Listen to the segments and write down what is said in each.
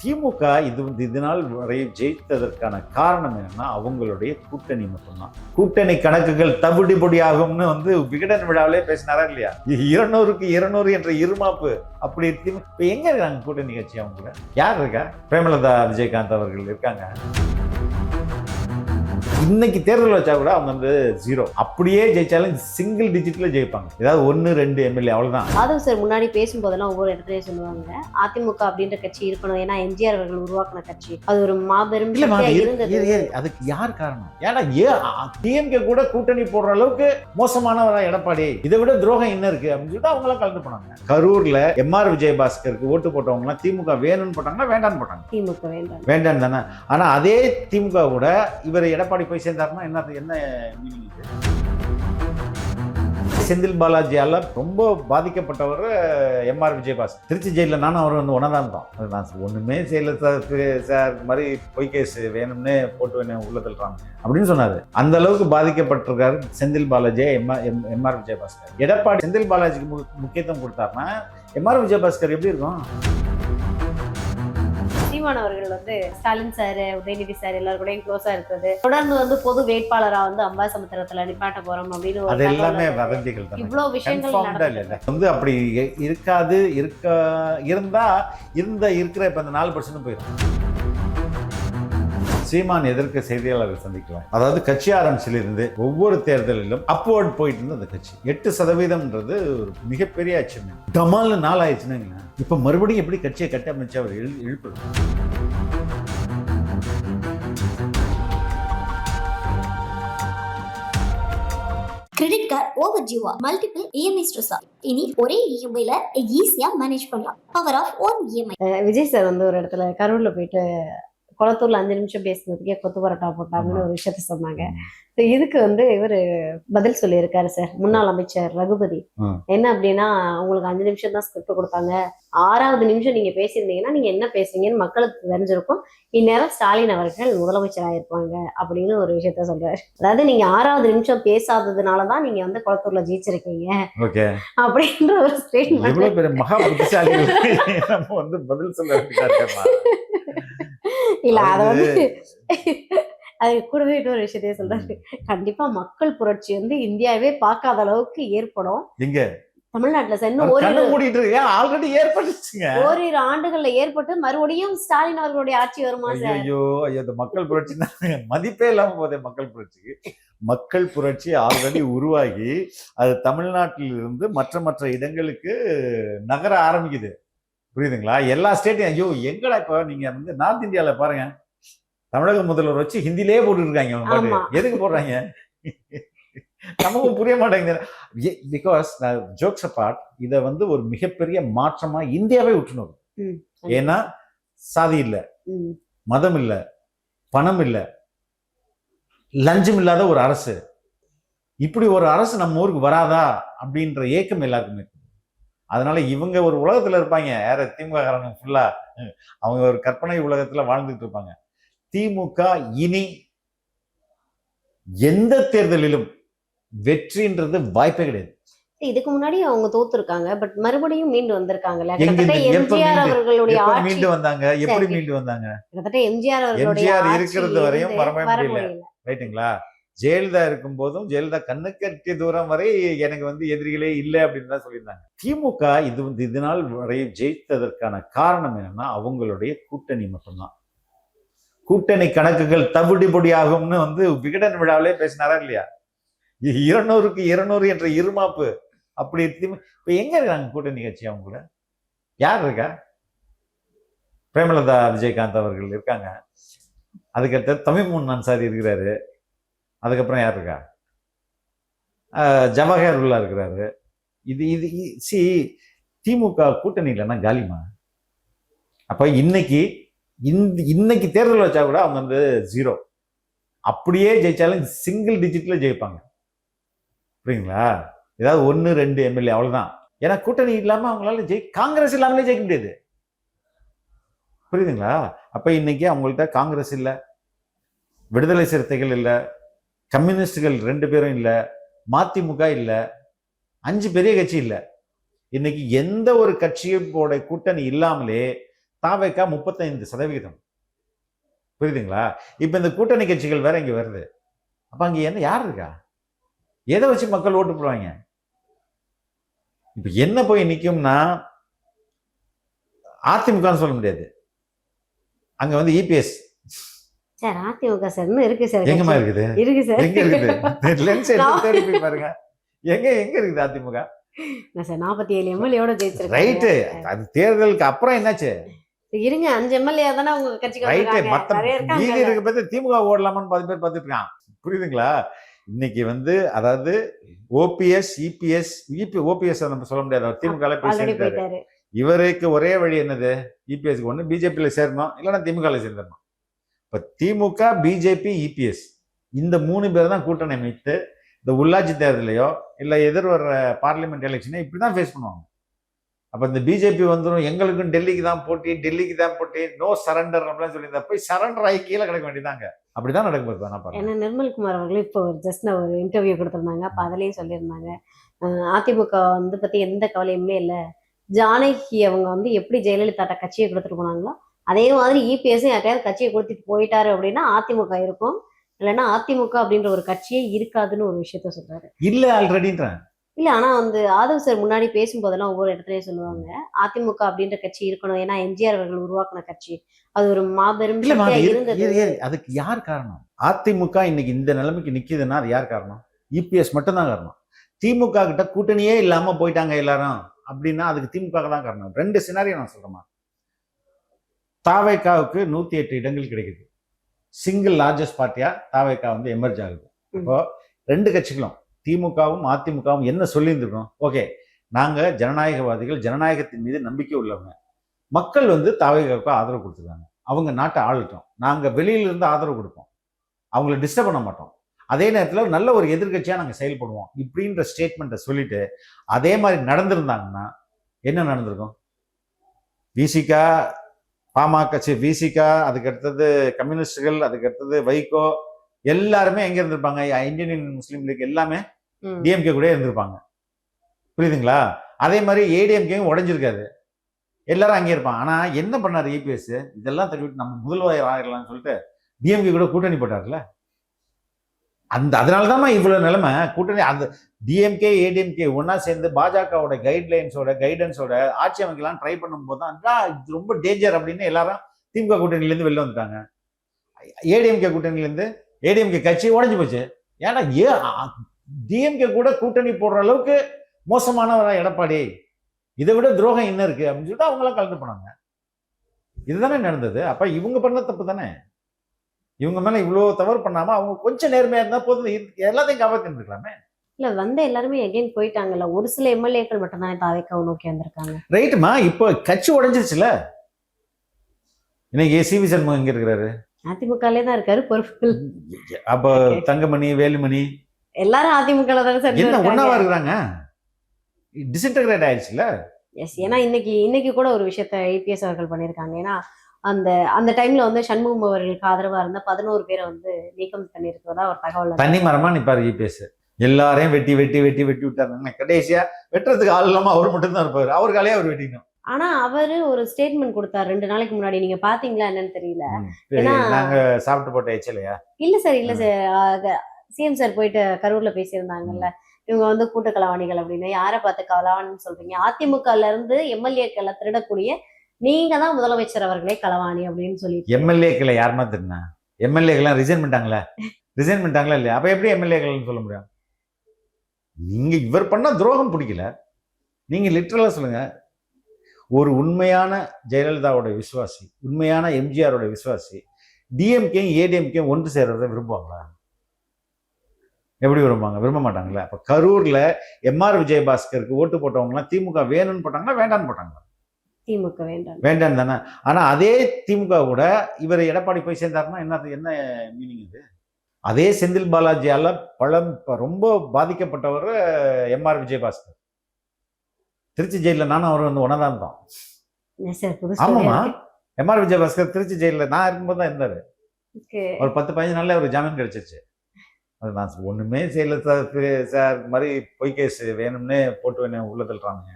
திமுக இதனால் வரை ஜெயித்ததற்கான காரணம் என்னன்னா அவங்களுடைய கூட்டணி மட்டும்தான். கூட்டணி கணக்குகள் தவிடுபொடி ஆகும்னு விகடன் விழாவிலே பேசினாரா இல்லையா? 200க்கு 200 என்ற இருமாப்பு அப்படி இப்ப எங்க இருக்காங்க கூட்டணி கட்சி? அவங்க கூட யார் இருக்கா? பிரேமலதா விஜயகாந்த் அவர்கள் இருக்காங்க. இன்னைக்கு தேர்தல் வச்சா கூட அவங்க 0. அப்படியே ஜெயிச்சாலும் சிங்கிள் டிஜிட்ல ஜெயிப்பாங்க. ஏதாவது 1-2 எம்எல்ஏ அவ்வளவுதான். ஆதவ் சார் முன்னாடி பேசும்போதெல்லாம் ஒவ்வொரு இடத்துலயும் சொல்லுவாங்க அதிமுக அப்படின்ற கட்சி இருக்கணும், ஏன்னா எம்ஜிஆர் அவர்கள் உருவாக்கின கட்சி, அது ஒரு மாபெரும் அதுக்கு யார் காரணம்? ஏன்னா டிஎம்கே கூட கூட்டணி போடுற அளவுக்கு மோசமானவரா எடப்பாடி? இதை விட துரோகம் என்ன இருக்கு அப்படின்னு சொல்லிட்டு அவங்க எல்லாம் கலந்து போனாங்க. கரூர்ல எம்ஆர் விஜயபாஸ்கருக்கு ஓட்டு போட்டவங்க எல்லாம் திமுக வேணும்னு போட்டாங்கன்னா வேண்டான்னு போட்டாங்க. திமுக வேண்டாம் தானே. ஆனா அதே திமுக கூட இவர் எடப்பாடி போய் சேர்ந்தாருன்னா என்ன மீனிங்? செந்தில் பாலாஜியால ரொம்ப பாதிக்கப்பட்டவர் எம்ஆர் விஜயபாஸ்கர். திருச்சி ஜெயிலில் நானும் அவர் ஒன்னதான் தான். நான் ஒண்ணுமே செய்யல சார் மாதிரி பொய் கேஸ் வேணும்னு போட்டு வேணும் உள்ள தள்ளுறாங்க அப்படின்னு சொன்னாரு. அந்த அளவுக்கு பாதிக்கப்பட்டிருக்காரு செந்தில் பாலாஜியை எம்ஆர் விஜயபாஸ்கர். எடப்பாடி செந்தில் பாலாஜிக்கு முக்கியத்துவம் கொடுத்தாருன்னா எம்ஆர் விஜயபாஸ்கர் எப்படி இருக்கும்? சீமான் அவர்கள் ஸ்டாலின் சார், உதயநிதி சார் எல்லாரும் கூட க்ளோஸா இருக்கிறது, தொடர்ந்து பொது வேட்பாளரா அம்பாசமுத்திரத்துல நிப்பாட்ட போறோம் அப்படின்னு அது எல்லாமே வதந்திகள் தான். இவ்வளவு விஷயங்கள் அப்படி இருக்காது. இருந்தா இருக்கிற இப்ப இந்த 4% போயிடும். சீமான் எதற்கு செய்தியாளர்கள் சந்திக்கலாம். அதாவது கட்சி ஆரம்பிச்சிலிருந்து ஒவ்வொரு தேர்தலிலும் அப்வர்ட் போயிட்டு இருந்த அந்த கட்சி 8% ஒரு மிகப்பெரிய அச்சீவ்மெண்ட். டமால்னு 4 ஆயிடுச்சுன்னா இப்ப மறுபடியும் எப்படி கட்சியை கட்டமைச்சு அவர் எழுப்பணும்? கிரெடிட் கார்டு ஓவர் ஜீவா மல்டிபிள் இஎம்ஐ ஸ்ட்ரெஸ். இனி ஒரே இஎம்ஐல ஈஸியா மேனேஜ் பண்ணலாம். Power of one EMI. Vijay sir ஒரு இடத்துல கரூர்ல போயிட்டு குளத்தூர்ல 5 நிமிஷம் பேசுனதுக்கே கொத்து பரோட்டா போட்டாங்கன்னு ஒரு விஷயத்த சொன்னாங்க. இதுக்கு இவர் பதில் சொல்லியிருக்காரு சார், முன்னாள் அமைச்சர் ரகுபதி. என்ன அப்படின்னா, உங்களுக்கு 5 நிமிஷம் தான் ஸ்கிரிப்ட் கொடுத்தாங்க, 6வது நிமிஷம் நீங்க பேசியிருந்தீங்கன்னா நீங்க என்ன பேசுறீங்கன்னு மக்களுக்கு தெரிஞ்சிருக்கும், இந்நேரம் ஸ்டாலின் அவர்கள் முதலமைச்சராக இருப்பாங்க அப்படின்னு ஒரு விஷயத்த சொல்றாரு. அதாவது நீங்க 6வது நிமிஷம் பேசாததுனாலதான் நீங்க குளத்தூர்ல ஜெயிச்சிருக்கீங்க அப்படின்ற ஒரு ஸ்டேட்மெண்ட். இல்ல அத அது கூடவே இன்னொரு விஷயத்தையே சொல்றாரு. கண்டிப்பா மக்கள் புரட்சி இந்தியாவே பார்க்காத அளவுக்கு ஏற்படும். எங்க தமிழ்நாட்டுல ஓரிரு ஆண்டுகள்ல ஏற்பட்டு மறுபடியும் ஸ்டாலின் அவர்களுடைய ஆட்சி வருமா சார்? ஐயோ அந்த மக்கள் புரட்சி மதிப்பே இல்லாம போதே மக்கள் புரட்சிக்கு. மக்கள் புரட்சி ஆல்ரெடி உருவாகி அது தமிழ்நாட்டில் இருந்து மற்ற இடங்களுக்கு நகர ஆரம்பிக்குது. புரியுதுங்களா? எல்லா ஸ்டேட்டையும் ஐயோ எங்கடா இப்ப நீங்க நார்த் இந்தியால பாருங்க, தமிழக முதல்வர் வச்சு ஹிந்திலேயே போட்டு இருக்காங்க. எதுக்கு போடுறாங்க நமக்கு புரிய மாட்டேங்குது. பிகாஸ் ஜோக்ஸ் அபார்ட், இதை ஒரு மிகப்பெரிய மாற்றமா இந்தியாவே உற்றுநோக்கு. ஏன்னா சாதி இல்ல, மதம் இல்ல, பணம் இல்ல, லஞ்சம் இல்லாத ஒரு அரசு. இப்படி ஒரு அரசு நம்ம ஊருக்கு வராதா அப்படின்ற ஏக்கம் எல்லாருக்குமே. அதனால இவங்க ஒரு உலகத்துல இருப்பாங்க, யார திமுக காரங்க ஃபுல்லா அவங்க ஒரு கற்பனை உலகத்துல வாழ்ந்துட்டு இருப்பாங்க. திமுக இனி எந்த தேர்தலிலும் வெற்றின்றது வாய்ப்பே கிடையாது. இதுக்கு முன்னாடி அவங்க தோத்துருக்காங்க, பட் மறுபடியும் மீண்டு வந்திருக்காங்கல்ல. எம்ஜிஆர் அவர்களுடைய மீண்டு வந்தாங்க. எப்படி மீண்டு வந்தாங்க? எம்ஜிஆர் இருக்கிறது வரையும் வரவே முடியல. ரைட்டுங்களா? ஜெயலலிதா இருக்கும் போதும் ஜெயலலிதா கண்ணுக்கு எட்டிய தூரம் வரை எனக்கு எதிரிகளே இல்லை அப்படின்னு தான் சொல்லியிருந்தாங்க. திமுக இதனால் வரை ஜெயித்ததற்கான காரணம் என்னன்னா அவங்களுடைய கூட்டணி மட்டும்தான். கூட்டணி கணக்குகள் தவிடுபொடி ஆகும்னு விகடன் விழாவிலே பேசினாரா இல்லையா? 200க்கு 200 என்ற இருமாப்பு அப்படி இப்ப எங்க இருக்காங்க கூட்டணி கட்சி? அவங்க கூட யார் இருக்கா? பிரேமலதா விஜயகாந்த் அவர்கள் இருக்காங்க. அதுக்கடுத்து தமிழ்முன் அன்சாரி இருக்கிறாரு. அதுக்கப்புறம் யார் இருக்கா? ஜவஹர் உல்லா இருக்கிறாரு. இது திமுக கூட்டணி இல்லைன்னா காலிமா. அப்ப இன்னைக்கு தேர்தல் வச்சா கூட அவங்க 0. அப்படியே ஜெயிச்சாலும் சிங்கிள் டிஜிட்ல ஜெயிப்பாங்க. புரியுங்களா? ஏதாவது 1-2 எம்எல்ஏ அவ்வளவுதான். ஏன்னா கூட்டணி இல்லாம அவங்களால காங்கிரஸ் இல்லாமலே ஜெயிக்க முடியாது. புரியுதுங்களா? அப்ப இன்னைக்கு அவங்கள்ட்ட காங்கிரஸ் இல்ல, விடுதலை சிறுத்தைகள் இல்ல, கம்யூனிஸ்டுகள் 2 பேரும் இல்ல, மதிமுக இல்ல, 5 பெரிய கட்சி இல்ல. இன்னைக்கு எந்த ஒரு கட்சியோட கூட்டணி இல்லாமலே தாவேக்கா 35%. புரியுதுங்களா? இப்ப இந்த கூட்டணி கட்சிகள் வேற இங்க வருது. அப்ப அங்க என்ன யார் இருக்கா? எதை வச்சு மக்கள் ஓட்டு போடுவாங்க? இப்ப என்ன போய் நிக்கும்னா அதிமுகன்னு சொல்ல முடியாது. அங்க வந்து இபிஎஸ் சார் அதிமுக சார் இன்னும் இருக்கு சார். எங்கம்மா இருக்குது? இருக்கு சார். எங்க இருக்குது? லென்ஸ் எடுத்து தேடி போய் பாருங்க. எங்க இருக்குது அதிமுக? சார் 47 எம்எல்ஏவோட ஜெயிச்சிருக்காங்க. ரைட்டு. அது தேர்தலுக்கு அப்புறம் என்னாச்சு? இருங்க 5 எம்எல்ஏ தானே உங்க கட்சிக்கு ரைட்டு. வந்திருக்காங்க. மத்த நிறைய மீதி இருக்காங்க. இருக்க பத்தி திமுக ஓடலாமான்னு 10 பேர் பார்த்துட்டு இருக்கான். புரியுதுங்களா? இன்னைக்கு வந்து அதாவது ஓபிஎஸ் இபிஎஸ் ஓபிஎஸ் நம்ம சொல்ல முடியாது. அவர் திமுக ஆல்ரெடி பேசிட்டாரு. போயிட்டாரு. இவருக்கு ஒரே வழி என்னது? இபிஎஸ்க்கு ஒண்ணு பிஜேபியில சேரணும், இல்லைன்னா திமுகல சேர்ந்துடணும். இப்ப திமுக, பிஜேபி, இபிஎஸ் இந்த 3 பேர் தான் கூட்டணி அமைத்து இந்த உள்ளாட்சி தேர்தலையோ இல்ல எதிர் வர்ற பார்லிமெண்ட் எலெக்ஷனோ இப்படிதான் ஃபேஸ் பண்ணுவாங்க. அப்ப இந்த பிஜேபி வந்துடும், எங்களுக்கும் டெல்லிக்கு தான் போட்டி, நோ சரண்டர் அப்படிலாம் சொல்லி போய் சரண்டர் ஆகி கீழே கிடக்க வேண்டியதாங்க. அப்படிதான் நடக்குது. நான் பாருங்க. ஏன்னா நிர்மல்குமார் அவர்களும் இப்போ ஜஸ்ட் ஒரு இன்டர்வியூ கொடுத்திருந்தாங்க. அப்ப அதுலயும் சொல்லியிருந்தாங்க அதிமுக வந்து பத்தி எந்த கவலையுமே இல்லை. ஜானகி அவங்க வந்து எப்படி ஜெயலலிதாட்ட கட்சியை கொடுத்துட்டு போனாங்களோ அதே மாதிரி இபிஎஸ் யார்ட்டையாவது கட்சியை கொடுத்துட்டு போயிட்டாரு அப்படின்னா அதிமுக இருக்கும், இல்லைன்னா அதிமுக அப்படின்ற ஒரு கட்சியே இருக்காதுன்னு ஒரு விஷயத்த சொல்றாரு. இல்ல ஆல்ரெடின்றேன். இல்ல ஆனா வந்து ஆதவ் சார் முன்னாடி பேசும்போதெல்லாம் ஒவ்வொரு இடத்துலயும் சொல்லுவாங்க அதிமுக அப்படின்ற கட்சி இருக்கணும், ஏன்னா எம்ஜிஆர் அவர்கள் உருவாக்கின கட்சி, அது ஒரு மாபெரும் சக்தியா இருந்தது. அதுக்கு யார் காரணம்? அதிமுக இன்னைக்கு இந்த நிலைமைக்கு நிக்குதுன்னா அது யார் காரணம்? இபிஎஸ் மட்டும்தான் காரணம். திமுக கிட்ட கூட்டணியே இல்லாம போயிட்டாங்க எல்லாரும் அப்படின்னா அதுக்கு திமுக தான் காரணம். 2 சினாரியோ நான் சொல்றேன். தாவேக்காவுக்கு 108 இடங்கள் கிடைக்குது. சிங்கிள் லார்ஜஸ்ட் பார்ட்டியா தாவேக்கா வந்து எமர்ஜ் ஆகுது. இப்போ 2 கட்சிகளும் திமுகவும் அதிமுகவும் என்ன சொல்லியிருந்துருக்கணும்? ஓகே, நாங்க ஜனநாயகவாதிகள், ஜனநாயகத்தின் மீது நம்பிக்கை உள்ளவங்க, மக்கள் வந்து தாவேக்காவுக்கு ஆதரவு கொடுத்துருக்காங்க, அவங்க நாட்டை ஆளட்டும், நாங்க வெளியில இருந்து ஆதரவு கொடுப்போம், அவங்களை டிஸ்டர்ப் பண்ண மாட்டோம், அதே நேரத்தில் நல்ல ஒரு எதிர்கட்சியா நாங்க செயல்படுவோம் இப்படின்ற ஸ்டேட்மெண்ட்டை சொல்லிட்டு அதே மாதிரி நடந்திருந்தாங்கன்னா என்ன நடந்திருக்கும்? விசிகா, பாமக, விசிகா, அதுக்கு அடுத்தது கம்யூனிஸ்டுகள், அதுக்கு அடுத்தது வைகோ, எல்லாருமே எங்க இருந்திருப்பாங்க? இந்தியன் முஸ்லீம் லீக் எல்லாமே டிஎம்கே கூட இருந்திருப்பாங்க. புரியுதுங்களா? அதே மாதிரி ஏடிஎம்கேயும் உடைஞ்சிருக்காது, எல்லாரும் அங்கே இருப்பாங்க. ஆனா என்ன பண்ணாரு இபிஎஸ்? இதெல்லாம் தள்ளிவிட்டு நம்ம முதல்வர் ஆயிடலாம்னு சொல்லிட்டு டிஎம்கே கூட கூட்டணி போட்டார்ல. அதனாலதான் இவ்வளவு நிலைமை. கூட்டணி அந்த டிஎம்கே ஏடிஎம்கே ஒன்னா சேர்ந்து பாஜகவோட கைடன்ஸோட ஆட்சி அமைக்கலாம் ட்ரை பண்ணும்போது தான் இது ரொம்ப டேஞ்சர் அப்படின்னு எல்லாரும் திமுக கூட்டணியில இருந்து வெளில வந்துட்டாங்க. ஏடிஎம்கே கூட்டணியில இருந்து ஏடிஎம்கே கட்சி உடைஞ்சு போச்சு. ஏன்னா டிஎம்கே கூட கூட்டணி போடுற அளவுக்கு மோசமானவரா எடப்பாடி, இதை விட துரோகம் என்ன இருக்கு அப்படின்னு சொல்லிட்டு அவங்க எல்லாம் கலந்து போனாங்க. இதுதானே நடந்தது. அப்ப இவங்க பண்ண தப்பு தானே. இவங்க மேல இவ்வளவு தவறு பண்ணாம அவங்க கொஞ்சம் நேர்மையா இருந்தா போதும், எல்லாத்தையும் காப்பாத்திட்டு இருக்கலாமே. இல்ல வந்து எல்லாருமே எகைன் போயிட்டாங்கல்ல, ஒரு சில எம்எல்ஏக்கள் மட்டும் தானே தாவேக்காவை நோக்கி வந்திருக்காங்க. ரைட்டுமா, இப்போ கட்சி உடைஞ்சிருச்சுல. இன்னைக்கு சிவி சண்முகம் எங்க இருக்கிறாரு? அதிமுகலே தான் இருக்காரு பொறுப்பு. அப்ப தங்கமணி, வேலுமணி எல்லாரும் அதிமுக தானே சார் என்ன ஒன்னாவா இருக்கிறாங்க? டிஸ்இன்டகிரேட் ஆயிடுச்சுல. எஸ், ஏன்னா இன்னைக்கு கூட ஒரு விஷயத்த ஐபிஎஸ் அவர்கள் பண்ணியிருக்காங்க. ஏன்னா அந்த டைம்ல வந்து சண்முகம் அவர்களுக்கு ஆதரவா இருந்த 11 பேரை வந்து நீக்கம் பண்ணிருக்கிறதா ஒரு தகவல். தனி மரமா நிப்பாரு இபிஎஸ். எல்லாரையும் வெட்டி வெட்டி வெட்டி வெட்டி விட்டாருங்க. கடைசியா வெட்டுறதுக்கு ஆள் இல்லாம அவர் மட்டும் தான் இருப்பாரு. அவருக்காலே அவர் வெட்டிக்கணும். ஆனா அவரு ஒரு ஸ்டேட்மெண்ட் கொடுத்தாரு 2 நாளைக்கு முன்னாடி, நீங்க பாத்தீங்களா என்னன்னு தெரியல. ஏன்னா நாங்க சாப்பிட்டு போட்ட எச்சலையா? இல்ல சார் சிஎம் சார் போயிட்டு கரூர்ல பேசியிருந்தாங்கல்ல, இவங்க வந்து கூட்டு களவாணிகள் அப்படின்னு. யாரை பார்த்து களவாணின்னு சொல்றீங்க? அதிமுகல இருந்து எம்எல்ஏக்களை திருடக்கூடிய நீங்க தான் முதலமைச்சர் அவர்களே களவாணி அப்படின்னு சொல்லி. எம்எல்ஏக்களை யாருமா திருநா? எம்எல்ஏக்கெல்லாம் ரிசைன் பண்ணிட்டாங்களா இல்லையா? அப்ப எப்படி எம்எல்ஏக்கள்னு சொல்ல முடியும்? நீங்க இவர் பண்ண துரோகம் பிடிக்கல, நீங்க லிட்டரலா சொல்லுங்க. ஒரு உண்மையான ஜெயலலிதாவோட விசுவாசி, உண்மையான எம்ஜிஆரோட விசுவாசி டிஎம்கே ஏடிஎம்கே ஒன்று சேர்றதை விரும்புவாங்களா? எப்படி விரும்புவாங்க? விரும்ப மாட்டாங்களா? அப்ப கரூர்ல எம்ஆர் விஜயபாஸ்கருக்கு ஓட்டு போட்டவங்க எல்லாம் திமுக வேணும்னு போட்டாங்களா வேண்டான்னு போட்டாங்களா? திமுக வேண்டாம் தானே. ஆனா அதே திமுக கூட இவர் எடப்பாடி போய் சேர்ந்தாருன்னா என்ன மீனிங் இது? அதே செந்தில் பாலாஜியால ரொம்ப பாதிக்கப்பட்டவர் எம்ஆர் விஜயபாஸ்கர். திருச்சி ஜெயில நானும் அவர் வந்து ஒன்னதான் இருந்தோம். ஆமாமா, எம்ஆர் விஜயபாஸ்கர் திருச்சி ஜெயில நான் இருக்கும்போது தான் இருந்தாரு. ஒரு 10-15 நாள்ல ஒரு ஜாமீன் கிடைச்சிருச்சு. நான் ஒண்ணுமே செய்யல சார், மாதிரி பொய் கேஸ் வேணும்னே போட்டு வேணும் உள்ள தள்ளுறாங்க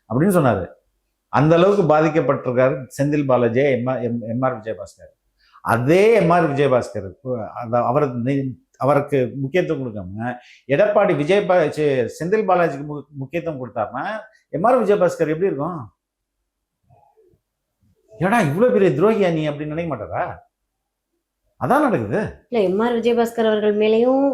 அப்படின்னு சொன்னாரு. அந்த அளவுக்கு பாதிக்கப்பட்டிருக்காரு செந்தில் பாலாஜி, எம்ஆர் விஜயபாஸ்கர். அதே எம்ஆர் விஜயபாஸ்கர் அவருக்கு முக்கியத்துவம் கொடுக்காம எடப்பாடி செந்தில் பாலாஜிக்கு முக்கியத்துவம் கொடுத்தாருன்னா எம்ஆர் விஜயபாஸ்கர் எப்படி இருக்கும்? ஏடா இவ்வளவு பெரிய துரோகியா நீ அப்படின்னு நினைக்க மாட்டாரா? அதான் நடக்குது. இல்ல எம்ஆர் விஜயபாஸ்கர் அவர்கள் மேலேயும்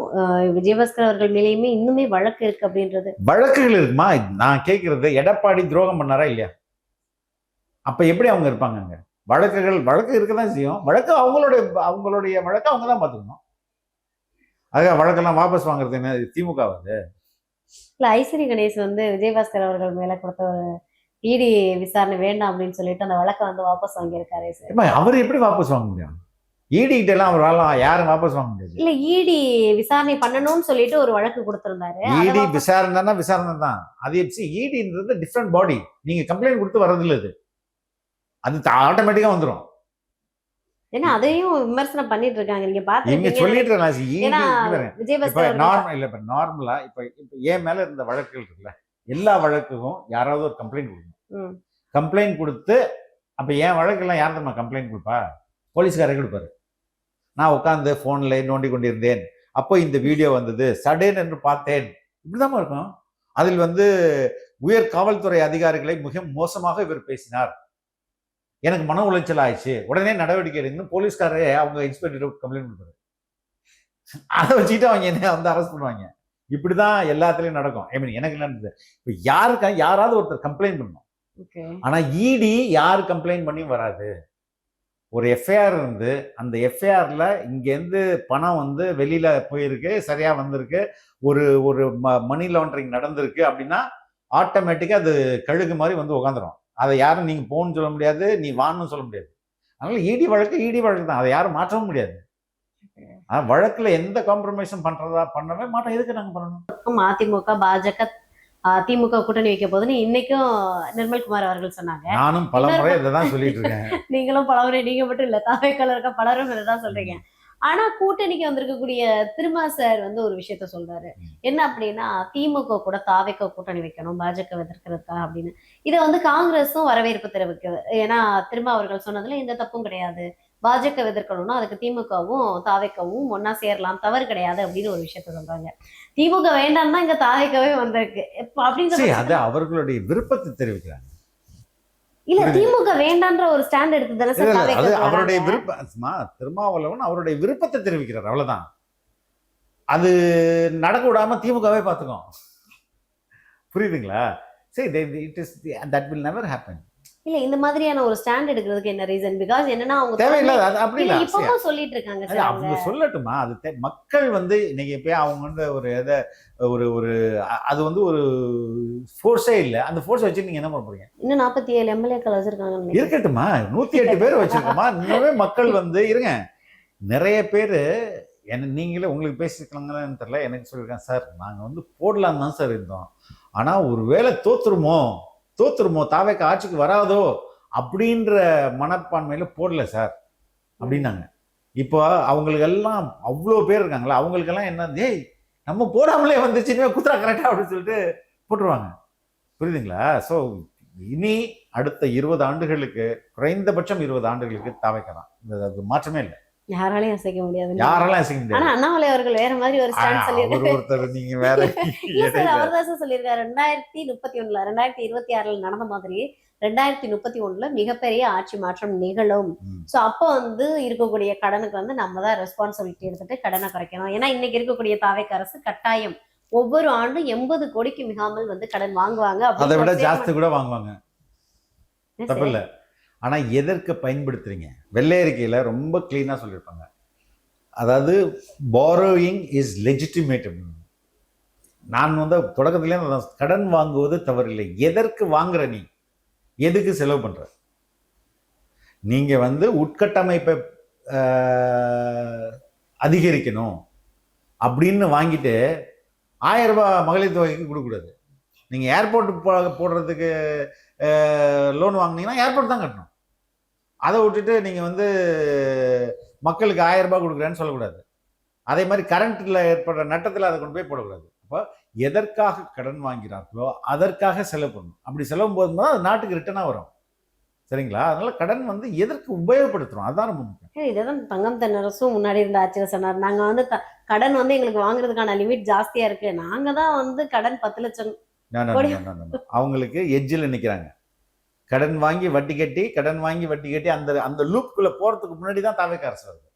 விஜயபாஸ்கர் அவர்கள் மேலேயுமே இன்னுமே வழக்கு இருக்கு அப்படின்றது. வழக்குகள் இருக்குமா? நான் கேட்கறது எடப்பாடி துரோகம் பண்ணாரா இல்லையா? அப்ப எப்படி அவங்க இருப்பாங்க? அங்க வழக்கு இருக்கதான் செய்யும். வழக்கு அவங்களுடைய வழக்கு அவங்க தான் பாத்துக்கணும். அதுக்காக வழக்கெல்லாம் வாபஸ் வாங்குறது என்ன திமுக வந்து? இல்ல ஐஸ்வரி கணேஷ் வந்து விஜயபாஸ்கர் அவர்கள் மேல கொடுத்த ஒரு இடி விசாரணை வேண்டாம் அப்படின்னு சொல்லிட்டு அந்த வழக்கை வந்து வாபஸ் வாங்கியிருக்காரு சார். அவர் எப்படி வாபஸ் வாங்க முடியும்? இடி கிட்ட எல்லாம் அவர் யாரும் வாபஸ் வாங்க முடியாது. இல்ல இடி விசாரணை பண்ணணும்னு சொல்லிட்டு ஒரு வழக்கு கொடுத்திருந்தாரு. இடி விசாரணை தான். அது இடின்றது டிஃப்ரெண்ட் பாடி. நீங்க கம்ப்ளைண்ட் கொடுத்து வர்றது இல்ல, அது ஆட்டோமேட்டிக்கா வந்துடும். ஏன்னா அதையும் விமர்சனம் பண்ணிட்டு இருக்காங்க. நீங்க பாத்தீங்க சொல்லிட்டு விஜயபாஸ்கர் நார்மலா இப்ப ஏன் மேல இருந்த வழக்குகள் இருக்குல்ல, எல்லா வழக்குக்கும் யாராவது ஒரு கம்ப்ளைண்ட் கொடுக்கணும். கம்ப்ளைண்ட் கொடுத்து அப்ப என் வழக்கெல்லாம் யார் தான் கம்ப்ளைண்ட் கொடுப்பா? போலீஸ்காரே கொடுப்பாரு. நான் உட்காந்து போன்ல நோண்டி கொண்டிருந்தேன், அப்போ இந்த வீடியோ வந்தது, சடேன் என்று பார்த்தேன், இப்படிதான் இருக்கும். அதில் வந்து உயர் காவல்துறை அதிகாரிகளை மிக மோசமாக இவர் பேசினார், எனக்கு மன உளைச்சல் ஆயிடுச்சு, உடனே நடவடிக்கை எடுக்கணும் போலீஸ்காரே அவங்க இன்ஸ்பெக்டர் கம்ப்ளைண்ட் கொடுப்பாரு. அதை வச்சுக்கிட்டு அவங்க என்ன வந்து அரெஸ்ட் பண்ணுவாங்க. இப்படிதான் எல்லாத்துலயும் நடக்கும். ஐ மீன் எனக்கு நடந்தது. இப்ப யாராவது ஒருத்தர் கம்ப்ளைண்ட் பண்ணணும். ஆனா இடி யாரு கம்ப்ளைண்ட் பண்ணியும் வராது. ஒரு எஃப்ஐஆர் இருந்து அந்த எஃப்ஐஆர்ல இங்க இருந்து பணம் வந்து வெளியில போயிருக்கு, சரியா வந்திருக்கு, ஒரு மணி லாண்டரிங் நடந்திருக்கு அப்படின்னா ஆட்டோமேட்டிக்கா அது கழுகு மாதிரி வந்து உட்காந்துரும். அதை யாரும் நீங்க போன்னு சொல்ல முடியாது, நீ வான்னு சொல்ல முடியாது. அதனால இடி வழக்கு தான், அதை யாரும் மாற்றவும் முடியாது. வழக்குல எந்த காம்ப்ரமைஸும் பண்ணவே மாட்டோம். எதுக்கு நாங்க பண்ணணும்? அதிமுக பாஜக திமுக கூட்டணி வைக்க போதுன்னு இன்னைக்கும் நிர்மல்குமார் அவர்கள் சொன்னாங்க. நானும் பலமுறை இதான் சொல்லிட்டு இருக்கேன். நீங்களும் பலமுறை, நீங்க மட்டும் இல்ல, தாவேக்கால இருக்க பலரும் இதான் சொல்றீங்க. ஆனா கூட்டணிக்கு வந்திருக்கக்கூடிய திருமா சார் வந்து ஒரு விஷயத்த சொல்றாரு. என்ன அப்படின்னா, திமுக கூட தாவேக்க கூட்டணி வைக்கணும் பாஜக எதிர்க்கிறதுக்கா அப்படின்னு. இதை வந்து காங்கிரஸும் வரவேற்பு தெரிவிக்குது. ஏன்னா திருமா அவர்கள் சொன்னதுல எந்த தப்பும் கிடையாது, பாஜக எதிர்க்கணும்னா அதுக்கு திமுகவும் தாவேக்கவும் ஒன்னா சேரலாம், தவறு கிடையாது அப்படின்னு ஒரு விஷயத்த சொல்றாங்க. திமுக வேண்டாம் தான் இங்க தாவேக்கவே வந்திருக்கு அப்படின்னு அவர்களுடைய விருப்பத்தை தெரிவிக்கிறாங்க. இல்ல திமுக வேண்டான்ற ஒரு ஸ்டாண்ட் எடுத்து அவருடைய விருப்பம். திருமாவளவன் அவருடைய விருப்பத்தை தெரிவிக்கிறார், அவ்வளவுதான். அது நடக்க விடாம திமுகவே பாத்துக்கோ. புரியுதுங்களா? சரி, it is that will never happen. இல்ல இந்த மாதிரியான ஒரு ஸ்டாண்ட் எடுக்கிறதுக்கு என்ன ரீசன்? பிகாஸ் என்னன்னா அவங்க தேவையில்லாத அப்படி இல்ல, இப்பவும் சொல்லிட்டு இருக்காங்க சார். அவங்க சொல்லட்டுமா? அது மக்கள் வந்து இன்னைக்கு எப்ப அவங்க வந்து ஒரு அது வந்து ஒரு ஃபோர்ஸே இல்ல. அந்த ஃபோர்ஸ் வச்சு நீங்க என்ன பண்ண போறீங்க? இன்னும் 47 எம்எல்ஏக்கள் வச்சிருக்காங்க. இருக்கட்டுமா, 108 பேர் வச்சிருக்கோமா? இன்னுமே மக்கள் வந்து இருங்க. நிறைய பேரு நீங்களே உங்களுக்கு பேசிருக்காங்கன்னு தெரியல, எனக்கு சொல்லியிருக்கேன் சார், நாங்க வந்து போடலாம் தான் சார் இருந்தோம், ஆனா ஒருவேளை தோத்துருமோ தாவேக்க ஆட்சிக்கு வராதோ அப்படின்ற மனப்பான்மையில போடல சார் அப்படின்னாங்க. இப்போ அவங்களுக்கு எல்லாம் அவ்வளோ பேர் இருக்காங்களா, அவங்களுக்கெல்லாம் என்ன, ஏய் நம்ம போடாமலே வந்துச்சுன்னு குத்துறா கரெக்டா அப்படின்னு சொல்லிட்டு போட்டுருவாங்க. புரியுதுங்களா? ஸோ இனி அடுத்த 20 ஆண்டுகளுக்கு, குறைந்தபட்சம் 20 ஆண்டுகளுக்கு தாவேக்கலாம், அது மாற்றமே இல்லை. யாராலையும் அசைக்க முடியாது. ஆனா அண்ணாமலை அவர்கள் வேற மாதிரி ஒரு ஸ்டாண்ட் சொல்லியிருக்காரு. நீங்க வேற அவர்தான் சொல்லியிருக்காரு 2031 2026 நடந்த மாதிரி 2031 மிகப்பெரிய ஆட்சி மாற்றம் நிகழும். சோ அப்போ வந்து இருக்கக்கூடிய கடனுக்கு வந்து நம்ம தான் ரெஸ்பான்சிபிலிட்டி எடுத்துட்டு கடனை குறைக்கணும். ஏன்னா இன்னைக்கு இருக்கக்கூடிய தாவேக்க அரசு கட்டாயம் ஒவ்வொரு ஆண்டும் 80 கோடிக்கு மிகாமல் வந்து கடன் வாங்குவாங்க. அதை விட ஜாஸ்தி கூட வாங்குவாங்க, தப்பு இல்ல. ஆனா எதற்கு பயன்படுத்துறீங்க? வெள்ளை அறிக்கையில ரொம்ப கிளீனா சொல்லியிருப்பாங்க, அதாவது borrowing is legitimate. நான் வந்து தொடக்கத்திலே கடன் வாங்குவது தவறில்லை. எதற்கு வாங்குற, நீ எதுக்கு செலவு பண்ற? நீங்க வந்து உட்கட்டமைப்பை அதிகரிக்கணும் அப்படின்னு வாங்கிட்டு 1000 ரூபாய் மகளிர் தொகைக்கு கொடுக்கக்கூடாது. நீங்க ஏர்போர்ட் போடுறதுக்கு லோன் வாங்கினீங்கன்னா ஏர்போர்ட் தான் கட்டணும். அதை விட்டுட்டு நீங்க வந்து மக்களுக்கு 1000 ரூபாய் கொடுக்குறேன்னு சொல்லக்கூடாது. அதே மாதிரி கரண்ட்ல ஏற்படுற நட்டத்தில் அதை கொண்டு போய் போடக்கூடாது. அப்போ எதற்காக கடன் வாங்கிறார்களோ அதற்காக செலவு பண்ணணும். அப்படி செலவு போதுதான் அது நாட்டுக்கு ரிட்டர்னாக வரும். சரிங்களா? அதனால கடன் வந்து எதற்கு உபயோகப்படுத்துறோம் அதுதான் ரொம்ப முக்கியம். இதான் தங்கம் தென்னரசும் முன்னாடி இருந்த ஆட்சியில் சொன்னார். நாங்க வந்து கடன் வந்து எங்களுக்கு வாங்குறதுக்கான லிமிட் ஜாஸ்தியா இருக்கு, நாங்க தான் வந்து கடன் 10 லட்சம் அவங்களுக்கு எட்ஜில் நிற்கிறாங்க. கடன் வாங்கி வட்டி கட்டி அந்த லூப்புக்குள்ள போறதுக்கு முன்னாடி தான் தாவேக்கா அரசு வருது.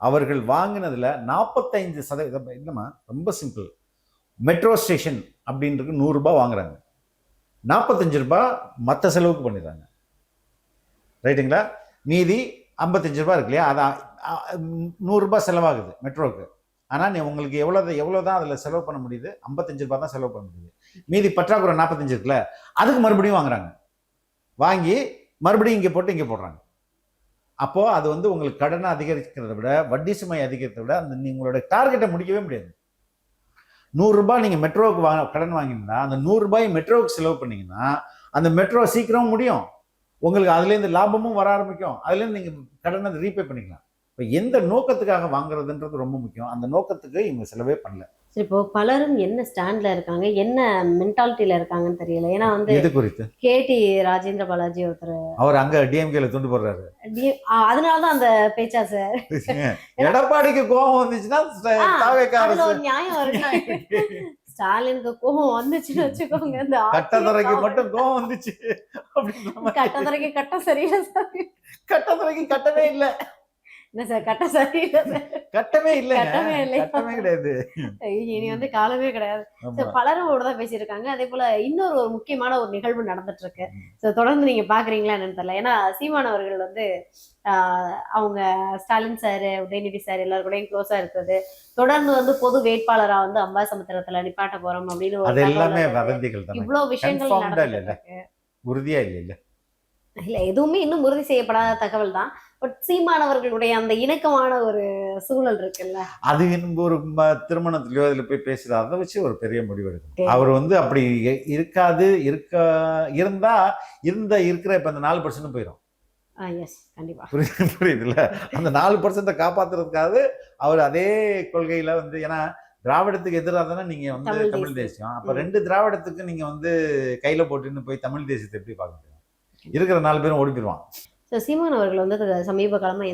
அவர்கள் வாங்கினதுல 45% இல்லைம்மா, ரொம்ப சிம்பிள். மெட்ரோ ஸ்டேஷன் அப்படின்றது 100 ரூபாய் வாங்குறாங்க, 45 ரூபாய் மற்ற செலவுக்கு பண்ணிடுறாங்க. ரைட்டுங்களா? மீதி 55 ரூபாய் இருக்கு இல்லையா, அதான் 100 ரூபாய் செலவாகுது மெட்ரோவுக்கு. ஆனால் நீ உங்களுக்கு எவ்வளோதான் அதில் செலவு பண்ண முடியுது? 55 ரூபாய் தான் செலவு பண்ண முடியுது. மீதி பற்றாக்குறை 45 இருக்குல்ல, அதுக்கு மறுபடியும் வாங்குறாங்க. வாங்கி மறுபடியும் இங்கே போட்டு இங்கே போடுறாங்க. அப்போது அது வந்து உங்களுக்கு கடனை அதிகரிக்கிறத விட, வட்டி சுமை அதிகரிக்கிறத விட அந்த உங்களோட டார்கெட்டை முடிக்கவே முடியாது. 100 ரூபாய் நீங்கள் மெட்ரோவுக்கு கடன் வாங்கினா அந்த 100 ரூபாய் மெட்ரோவுக்கு செலவு பண்ணீங்கன்னா அந்த மெட்ரோ சீக்கிரமும் முடியும், உங்களுக்கு அதுலேருந்து லாபமும் வர ஆரம்பிக்கும், அதுலேருந்து நீங்கள் கடனை ரீபே பண்ணிக்கலாம். இப்போ எந்த நோக்கத்துக்காக வாங்குறதுன்றது ரொம்ப முக்கியம். அந்த நோக்கத்துக்கு இவங்க செலவே பண்ணல. சரி, இப்போ பலரும் என்ன ஸ்டாண்ட்ல இருக்காங்க, என்ன மென்டாலிட்டியில இருக்காங்கன்னு தெரியல. ஏன்னா வந்து இது குறித்து கேடி ராஜேந்திர பாலாஜி ஒருத்தர் அவர் அங்க டிஎம்கேல துண்டு போடுறாரு. அதனாலதான் அந்த பேச்சா சார். எடப்பாடிக்கு கோபம் வந்துச்சுன்னா ஒரு நியாயம் இருக்கு. ஸ்டாலினுக்கு கோபம் வந்துச்சுன்னு வச்சுக்கோங்க, இந்த கட்டத்துறைக்கு மட்டும் கோபம் வந்துச்சு. கட்டத்துறைக்கு கட்ட சரியில்லை சார், கட்டத்துறைக்கு கட்டவே இல்லை. என்ன சார் கட்ட சரியில்லை சார், கட்டமே இல்லை, கட்டமே இல்லை, கட்டமே கிடையாது, இனி வந்து காலமே கிடையாது. பலரும் தான் பேசியிருக்காங்க. அதே போல இன்னொரு முக்கியமான ஒரு நிகழ்வு நடந்துட்டு இருக்கு. ஸோ தொடர்ந்து நீங்க பாக்குறீங்களா என்னன்னு தெரியல. ஏன்னா சீமான் அவர்கள் வந்து அவங்க ஸ்டாலின் சார், உதயநிதி சார் எல்லாரும் கூடயும் க்ளோஸா இருக்குது. தொடர்ந்து வந்து பொது வேட்பாளரா வந்து அம்பாசமுத்திரத்துல நிப்பாட்ட போறோம் அப்படின்னு இவ்வளவு விஷயங்கள் நடந்துட்டு உறுதியா இல்ல இல்ல, எதுவுமே இன்னும் உறுதி செய்யப்படாத தகவல் தான். பட் சீமானவர்களுடைய அந்த இணக்கமான ஒரு சூழல் இருக்குல்ல, அது ஒரு திருமணத்திலயோ அதுல போய் பேசுறது, அதை வச்சு ஒரு பெரிய முடிவு எடுக்கணும். அவர் வந்து அப்படி இருக்காது, இருந்தா இருக்கிற இப்ப அந்த 4% போயிடும். புரியுதுல்ல? அந்த 4% காப்பாத்துறதுக்காக அவர் அதே கொள்கையில வந்து, ஏன்னா திராவிடத்துக்கு எதிராக தானே நீங்க வந்து தமிழ் தேசியம். அப்ப 2 திராவிடத்துக்கு நீங்க வந்து கையில போட்டுன்னு போய் தமிழ் தேசியத்தை எப்படி பார்க்க முடியும்? இருக்கிற 4 பேரும் ஓடி போயிடுவான். சீமான் அவர்கள் வந்து சமீப காலமா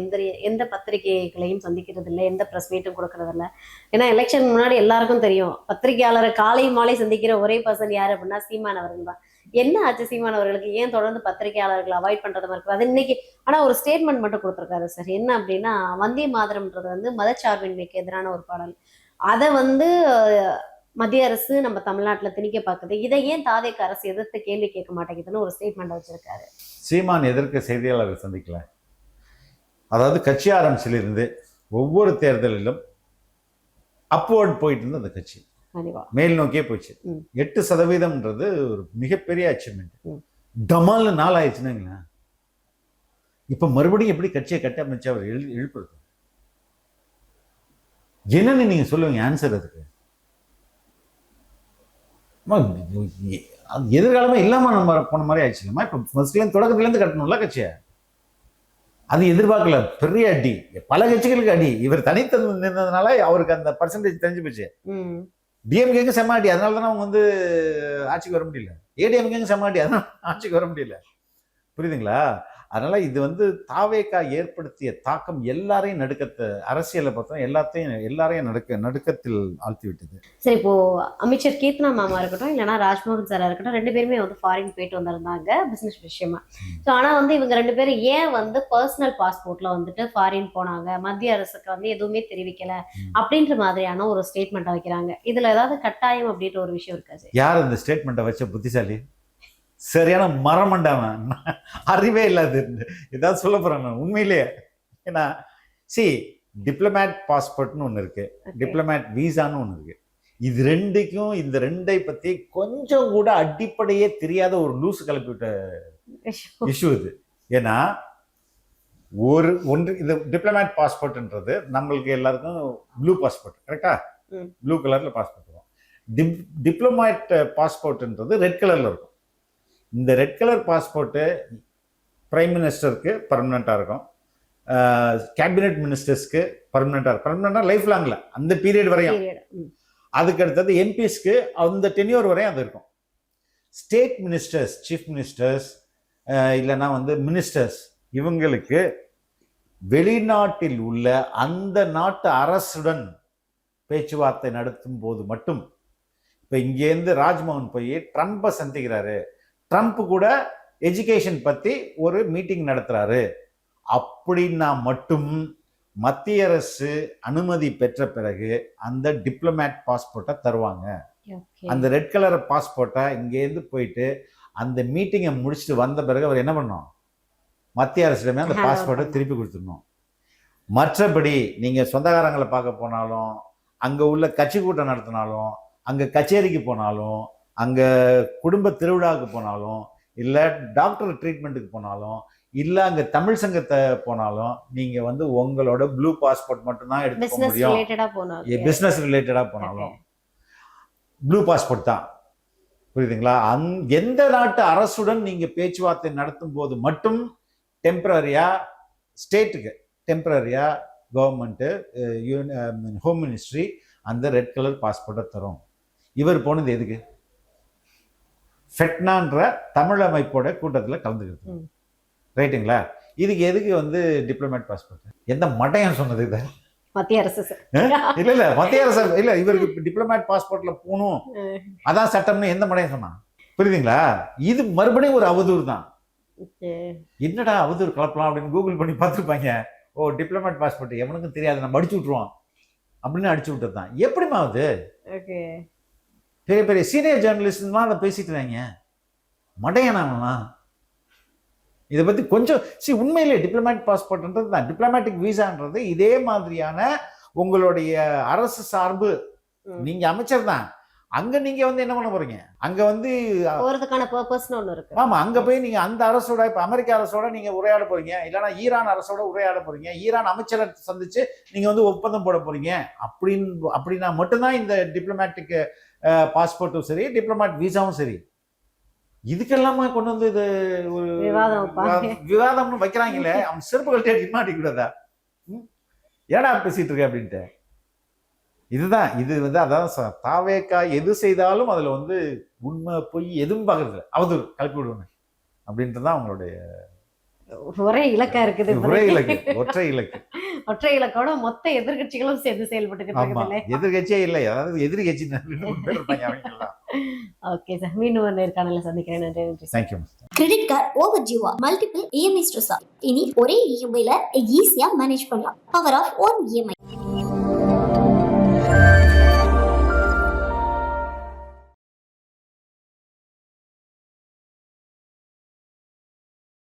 எந்த பத்திரிகைகளையும் சந்திக்கிறது இல்லை, எந்த பிரஸ் மீட்டும் கொடுக்கறது இல்லை. ஏன்னா எலெக்ஷன் முன்னாடி எல்லாருக்கும் தெரியும், பத்திரிகையாளரை காலை மாலை சந்திக்கிற ஒரே பர்சன் யாரு அப்படின்னா சீமான் அவர்கள் தான். என்ன ஆச்சு சீமான் அவர்களுக்கு? ஏன் தொடர்ந்து பத்திரிகையாளர்களை அவாய்ட் பண்றது மாதிரி இருக்குது? அது இன்னைக்கு ஆனா ஒரு ஸ்டேட்மெண்ட் மட்டும் கொடுத்துருக்காரு சார். என்ன அப்படின்னா, வந்தே மாதரம்ன்றது வந்து மதச்சார்பின்மைக்கு எதிரான ஒரு பாடல், அதை வந்து மத்திய அரசு நம்ம தமிழ்நாட்டுல திணிக்க பார்க்குது, இதை ஏன் தாவேக்கா அரசு எதிர்த்து கேள்வி கேட்க மாட்டேங்குதுன்னு ஒரு ஸ்டேட்மெண்ட் வச்சிருக்காரு. சீமான் எதற்கு செய்தியாளர்கள் சந்திக்கல? அதாவது கட்சி ஆரம்பிச்சிலிருந்து ஒவ்வொரு தேர்தலிலும் அப்வர்ட் போயிட்டு இருந்த அந்த கட்சி மேல் நோக்கியே போச்சு. 8% ஒரு மிகப்பெரிய அச்சீவ்மெண்ட். டமால்னு 4 ஆயிடுச்சுன்னா இப்ப மறுபடியும் எப்படி கட்சியை கட்டமைச்சு அவர் எழுப்புறது? என்னன்னு நீங்க சொல்லுவீங்க ஆன்சர் அதுக்கு? எதிர்காலமே இல்லாம நம்ம போன மாதிரி ஆயிடுச்சுமா. இப்ப தொடக்கத்துலேருந்து கட்டணும்ல கட்சியை, அது எதிர்பார்க்கல. பெரிய அடி, பல கட்சிகளுக்கு அடி. இவர் தனித்து நின்றதுனால அவருக்கு அந்த பர்சன்டேஜ் தெரிஞ்சு போச்சு. டிஎம்கேக்கு செம்ம அடி, அதனால தானே அவங்க வந்து ஆட்சிக்கு வர முடியல. ஏடிஎம்கேக்கு செம்ம அடி, அதனால ஆட்சிக்கு வர முடியல. புரியுதுங்களா? அதனால இது வந்து தாவேக்கா ஏற்படுத்திய தாக்கம் எல்லாரையும் அரசியலை பார்த்தோம் எல்லாரையும் நடுக்கத்தில் ஆழ்த்தி விட்டது. சரி, இப்போ அமைச்சர் கீர்த்தனா மாமா இருக்கட்டும், இல்லைன்னா ராஜ்மோகன் சாரா இருக்கட்டும், 2 பேருமே வந்து ஃபாரின் போயிட்டு வந்திருந்தாங்க பிசினஸ் விஷயமா. ஸோ ஆனா வந்து இவங்க 2 பேரும் ஏன் வந்து பர்சனல் பாஸ்போர்ட்ல வந்துட்டு ஃபாரின் போனாங்க, மத்திய அரசுக்கு வந்து எதுவுமே தெரிவிக்கல அப்படின்ற மாதிரியான ஒரு ஸ்டேட்மெண்ட்டை வைக்கிறாங்க. இதுல ஏதாவது கட்டாயம் அப்படின்ற ஒரு விஷயம் இருக்காது? யார் இந்த ஸ்டேட்மெண்ட்டை வச்ச புத்திசாலி? சரியான மரமண்டாமன், அறிவே இல்லாது ஏதாவது சொல்ல போறாங்க உண்மையிலேயே. ஏன்னா டிப்ளமேட் பாஸ்போர்ட்னு ஒன்று இருக்கு, டிப்ளமேட் வீசான்னு ஒன்று இருக்கு. இது ரெண்டுக்கும் இந்த 2ஐ பத்தி கொஞ்சம் கூட அடிப்படையே தெரியாத ஒரு லூசு கிளப்பி விட்ட இஷ்யூ இது. ஏன்னா இந்த டிப்ளமேட் பாஸ்போர்ட்ன்றது நம்மளுக்கு எல்லாருக்கும் ப்ளூ பாஸ்போர்ட், கரெக்டா? ப்ளூ கலர்ல பாஸ்போர்ட் இருக்கும். டிப்ளமேட் பாஸ்போர்ட்ன்றது ரெட் கலர்ல இருக்கும். இந்த ரெட் கலர் பாஸ்போர்ட்டு பிரைம் மினிஸ்டருக்கு பர்மனெண்ட்டாக இருக்கும், கேபினெட் மினிஸ்டர்ஸ்க்கு பர்மனெண்ட்டாக இருக்கும். பர்மனெண்ட்டாக லைஃப் லாங்கில் அந்த பீரியட் வரையும். அதுக்கு அடுத்தது எம்பிஸ்க்கு அந்த டென்யூர் வரையும் அது இருக்கும். ஸ்டேட் மினிஸ்டர்ஸ், சீஃப் மினிஸ்டர்ஸ், இல்லைன்னா மினிஸ்டர்ஸ், இவங்களுக்கு வெளிநாட்டில் உள்ள அந்த நாட்டு அரசுடன் பேச்சுவார்த்தை நடத்தும் போது மட்டும், இப்போ இங்கேருந்து ராஜ்மோகன் போய் ட்ரம்ப்பை சந்திக்கிறாரு, ட்ரம்ப் கூட எஜுகேஷன் பற்றி ஒரு மீட்டிங் நடத்துறாரு அப்படின்னா மட்டும் மத்திய அரசு அனுமதி பெற்ற பிறகு அந்த டிப்ளமேட் பாஸ்போர்ட்டை தருவாங்க. அந்த ரெட் கலர் பாஸ்போர்ட்டை இங்கேருந்து போயிட்டு அந்த மீட்டிங்கை முடிச்சுட்டு வந்த பிறகு அவர் என்ன பண்ணணும், மத்திய அரசிடமே அந்த பாஸ்போர்ட்டை திருப்பி கொடுத்துடணும். மற்றபடி நீங்கள் சொந்தக்காரங்களை பார்க்க போனாலும், அங்கே உள்ள கட்சி கூட்டம் நடத்தினாலும், அங்கே கச்சேரிக்கு போனாலும், அங்கே குடும்ப திருவிழாவுக்கு போனாலும், இல்லை டாக்டர் ட்ரீட்மெண்ட்டுக்கு போனாலும், இல்லை அங்கே தமிழ் சங்கத்தை போனாலும், நீங்கள் உங்களோட ப்ளூ பாஸ்போர்ட் மட்டும்தான் எடுத்துக்க முடியும். பிஸ்னஸ் ரிலேட்டடாக போனாலும் ப்ளூ பாஸ்போர்ட் தான். புரியுதுங்களா? எந்த நாட்டு அரசுடன் நீங்கள் பேச்சுவார்த்தை நடத்தும் போது மட்டும் டெம்பரரியா ஸ்டேட்டுக்கு, டெம்பரரியா கவர்மெண்ட்டு, ஹோம் மினிஸ்ட்ரி அந்த ரெட் கலர் பாஸ்போர்ட்டை தரும். இவர் போனது எதுக்கு? ஃபெட்னான்ற தமிழ் அமைப்போட கூட்டத்தில் கலந்துக்கிறது. ரைட்டுங்களா? இதுக்கு எதுக்கு டிப்ளமேட் பாஸ்போர்ட்? எந்த மட்டையம் சொன்னது இதை? மத்திய அரசு. இல்ல மத்திய அரசு இல்ல, இவருக்கு டிப்ளமேட் பாஸ்போர்ட்ல போகணும் அதான் சட்டம்னு எந்த மடையும் சொன்னான்? புரியுதுங்களா? இது மறுபடியும் ஒரு அவதூறு தான். என்னடா அவதூறு கலப்பலாம் அப்படின்னு கூகுள் பண்ணி பார்த்துருப்பாங்க. ஓ, டிப்ளமேட் பாஸ்போர்ட் எவனுக்கும் தெரியாது, நம்ம அடிச்சு விட்டுருவோம் அப்படின்னு அடிச்சு விட்டது தான். எப்படிமா அது? பெரிய பெரிய சீனியர் ஜேர்னலிஸ்ட்லாம் அதை பேசிட்டு இருக்காங்க. மடையனாமலாம் இதை பற்றி கொஞ்சம் உண்மையிலே டிப்ளமேட் பாஸ்போர்ட்ன்றது தான், டிப்ளமேட்டிக் வீசான்றது இதே மாதிரியான உங்களுடைய அரசு சார்பு. நீங்க அமைச்சர் தான், அங்க நீங்க என்ன பண்ண போறீங்க? அங்க போறதுக்கான பர்பஸ்னு ஒன்று இருக்கு. ஆமா, அங்க போய் நீங்க அந்த அரசோட, இப்ப அமெரிக்க அரசோட நீங்க உரையாட போறீங்க, இல்லைன்னா ஈரான் அரசோட உரையாட போறீங்க, ஈரான் அமைச்சரை சந்திச்சு நீங்க ஒப்பந்தம் போட போறீங்க. அப்படின்னா மட்டும்தான் இந்த டிப்ளமேட்டிக் பாஸ்போர்ட்டும் சரி, டிப்ளமேட் வீசாவும் சரி. இதுக்கெல்லாமா கொண்டு இது ஒரு விவாதம்னு வைக்கிறாங்களே, அவன் செருப்புகள் தேடி மாட்டிக்க கூடாதா? ஏடா பேசிட்டு இருக்க அப்படின்ட்டு. இதுதான் இது அதான் தாவேக்கா எது செய்தாலும் அதுல உண்மை பொய் எதுவும் பார்க்கறது இல்லை, அவதூறு கலப்பி விடுவேன் அப்படின்றதான் அவங்களுடைய ஒரே இலக்கா இருக்குது. ஒற்றை இலக்கோட மொத்த எதிர்கட்சிகளும் சேர்ந்து செயல்பட்டு எதிர்கட்சியே இல்லை, அதாவது எதிரி கட்சி. ஓகே சார், மீண்டும் ஒரு நேர்காணல சந்திக்கிறேன். நன்றி. தேங்க்யூ. கிரெடிட் கார்டு ஓவர் ஜீவா மல்டிபிள் இஎம்ஐ ஸ்ட்ரெஸ். இனி ஒரே இஎம்ஐல ஈஸியா மேனேஜ் பண்ணலாம். Power of one EMI.